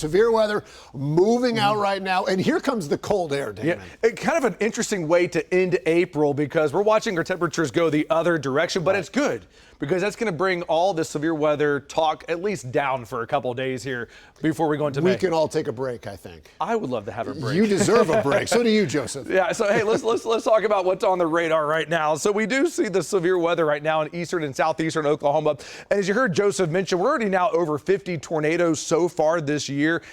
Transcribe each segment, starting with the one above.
Severe weather moving out right now, and here comes the cold air, Damon. Yeah, kind of an interesting way to end April because we're watching our temperatures go the other direction, but it's good because that's going to bring all the severe weather talk at least down for a couple of days here before we go into May. We can all take a break, I think. I would love to have a break. You deserve a break. So do you, Joseph. Yeah, so hey, let's talk about what's on the radar right now. So we do see the severe weather right now in eastern and southeastern Oklahoma. And as you heard Joseph mention, we're already now over 50 tornadoes so far this year.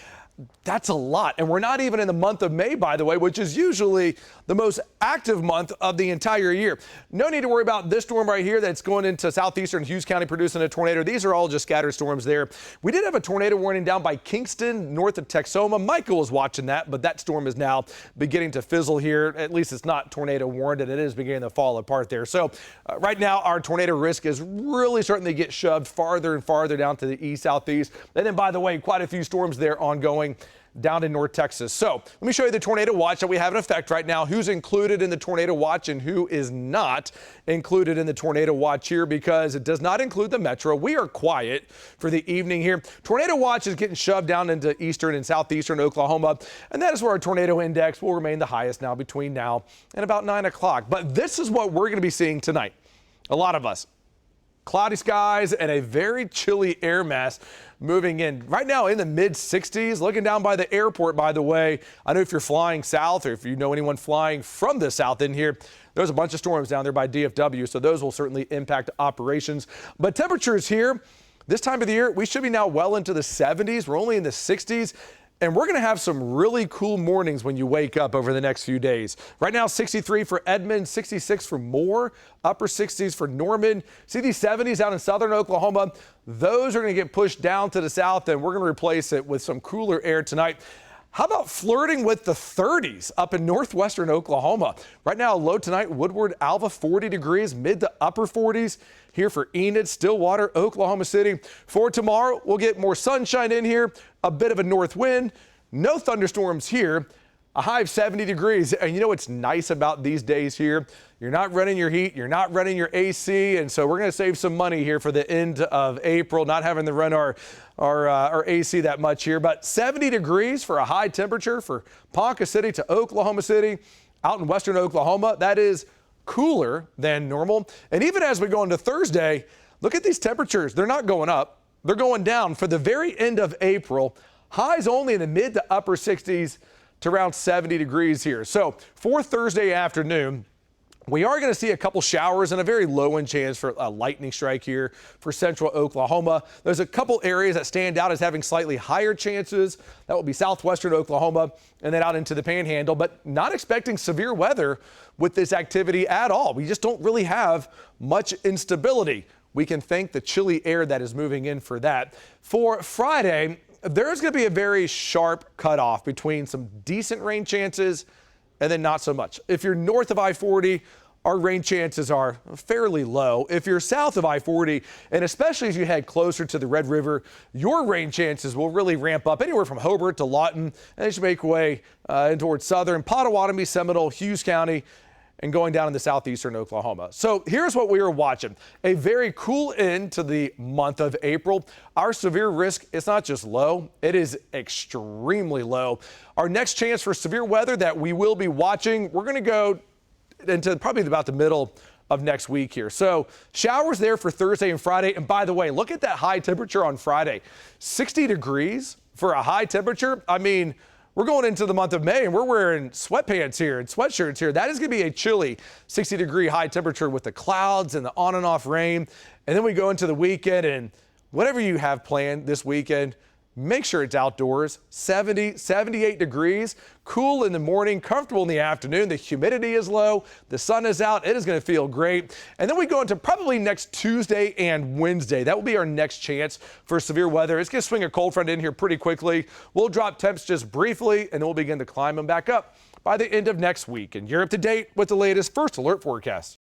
That's a lot. And we're not even in the month of May, by the way, which is usually the most active month of the entire year. No need to worry about this storm right here that's going into southeastern Hughes County producing a tornado. These are all just scattered storms there. We did have a tornado warning down by Kingston, north of Texoma. Michael was watching that, but that storm is now beginning to fizzle here. At least it's not tornado warned, and it is beginning to fall apart there. So right now, our tornado risk is really starting to get shoved farther and farther down to the east, southeast. And then, by the way, quite a few storms there ongoing down in North Texas. So let me show you the tornado watch that we have in effect right now, who's included in the tornado watch and who is not included in the tornado watch here, because it does not include the metro. We are quiet for the evening here. Tornado watch is getting shoved down into eastern and southeastern Oklahoma, and that is where our tornado index will remain the highest now between now and about 9 o'clock. But this is what we're going to be seeing tonight. A lot of us. Cloudy skies and a very chilly air mass moving in right now in the mid 60s. Looking down by the airport, by the way, I know if you're flying south or if you know anyone flying from the south in here, there's a bunch of storms down there by DFW, so those will certainly impact operations. But temperatures here this time of the year, we should be now well into the 70s. We're only in the 60s. And we're going to have some really cool mornings when you wake up over the next few days. Right now, 63 for Edmond, 66 for Moore, upper 60s for Norman. See these 70s out in southern Oklahoma? Those are going to get pushed down to the south, and we're going to replace it with some cooler air tonight. How about flirting with the 30s up in northwestern Oklahoma? Right now, low tonight, Woodward, Alva, 40 degrees, mid to upper 40s. Here for Enid, Stillwater, Oklahoma City. For tomorrow, we'll get more sunshine in here, a bit of a north wind, no thunderstorms here, a high of 70 degrees. And you know what's nice about these days here? You're not running your heat, you're not running your AC, and so we're going to save some money here for the end of April, not having to run our AC that much here. But 70 degrees for a high temperature for Ponca City to Oklahoma City out in western Oklahoma. That is cooler than normal. And even as we go into Thursday, look at these temperatures. They're not going up. They're going down for the very end of April. Highs only in the mid to upper 60s to around 70 degrees here. So for Thursday afternoon, we are going to see a couple showers and a very low end chance for a lightning strike here for central Oklahoma. There's a couple areas that stand out as having slightly higher chances. That will be southwestern Oklahoma and then out into the panhandle, but not expecting severe weather with this activity at all. We just don't really have much instability. We can thank the chilly air that is moving in for that. For Friday, there's going to be a very sharp cutoff between some decent rain chances and then not so much. If you're north of I-40, our rain chances are fairly low. If you're south of I-40, and especially as you head closer to the Red River, your rain chances will really ramp up anywhere from Hobart to Lawton, and as you make way towards southern Pottawatomie, Seminole, Hughes County, and going down into southeastern Oklahoma. So here's what we are watching. A very cool end to the month of April. Our severe risk is not just low, it is extremely low. Our next chance for severe weather that we will be watching, we're going to go into probably about the middle of next week here. So showers there for Thursday and Friday. And by the way, look at that high temperature on Friday. 60 degrees for a high temperature. I mean, we're going into the month of May and we're wearing sweatpants here and sweatshirts here. That is going to be a chilly 60-degree high temperature with the clouds and the on and off rain. And then we go into the weekend, and whatever you have planned this weekend, make sure it's outdoors. 70, 78 degrees, cool in the morning, comfortable in the afternoon. The humidity is low. The sun is out. It is going to feel great. And then we go into probably next Tuesday and Wednesday. That will be our next chance for severe weather. It's going to swing a cold front in here pretty quickly. We'll drop temps just briefly, and then we'll begin to climb them back up by the end of next week. And you're up to date with the latest First Alert forecast.